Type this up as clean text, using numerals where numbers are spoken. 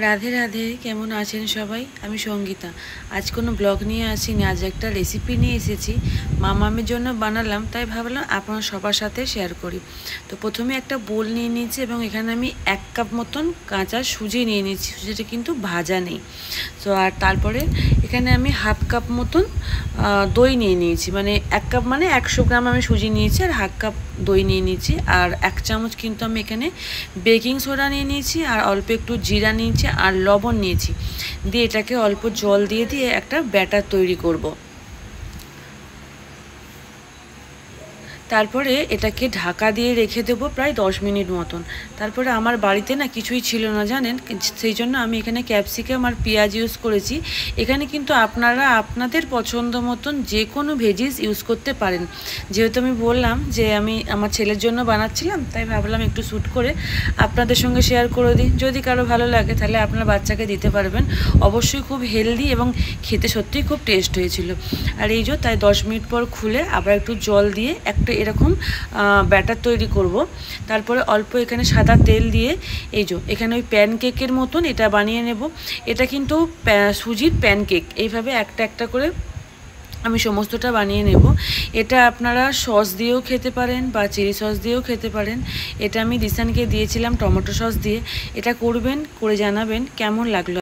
রাধে রাধে, কেমন আছেন সবাই? আমি সঙ্গীতা। আজ কোনো ব্লগ নিয়ে আসিনি, আজ একটা রেসিপি নিয়ে এসেছি। মামামের জন্য বানালাম, তাই ভাবলাম আপনারা সবার সাথে শেয়ার করি। তো প্রথমে একটা বোল নিয়ে নিয়েছি এবং এখানে আমি 1 কাপ মতন কাঁচা সুজি নিয়ে নিয়েছি। সুজিটা কিন্তু ভাজা নেই। তো আর তারপরে এখানে আমি 1/2 কাপ মতন দই নিয়ে নিয়েছি। মানে 1 কাপ মানে 100 গ্রাম আমি সুজি নিয়েছি আর 1/2 কাপ দই নিয়ে নিয়েছি। আর 1 চামচ কিন্তু আমি এখানে বেকিং সোডা নিয়ে নিয়েছি আর অল্প একটু জিরা নিয়েছি আর লবণ নিয়েছি। দিয়ে এটাকে অল্প জল দিয়ে দিয়ে একটা ব্যাটার তৈরি করব। তারপরে এটাকে ঢাকা দিয়ে রেখে দেবো প্রায় 10 মিনিট মতন। তারপরে আমার বাড়িতে না কিছুই ছিল না জানেন, সেই জন্য আমি এখানে ক্যাপসিকাম আর পেঁয়াজ ইউজ করেছি। এখানে কিন্তু আপনারা আপনাদের পছন্দ মতন যে কোনো ভেজিস ইউজ করতে পারেন। যেহেতু আমি বললাম যে আমি আমার ছেলের জন্য বানাচ্ছিলাম, তাই ভাবলাম একটু শ্যুট করে আপনাদের সঙ্গে শেয়ার করে দিই। যদি কারো ভালো লাগে তাহলে আপনার বাচ্চাকে দিতে পারবেন। অবশ্যই খুব হেলদি এবং খেতে সত্যিই খুব টেস্ট হয়েছিল। আর এই যে তাই 10 মিনিট পর খুলে আবার একটু জল দিয়ে একটা এরকম ব্যাটার তৈরি করব। তারপরে অল্প এখানে সাদা তেল দিয়ে এই যে এখানে ওই প্যানকেকের মতন এটা বানিয়ে নেব। এটা কিন্তু সুজির প্যানকেক। এইভাবে একটা একটা করে আমি সমস্তটা বানিয়ে নেব। এটা আপনারা সস দিয়েও খেতে পারেন বা চিলি সস দিয়েও খেতে পারেন। এটা আমি দিশানকে দিয়েছিলাম টমেটো সস দিয়ে। এটা করবেন, করে জানাবেন কেমন লাগলো।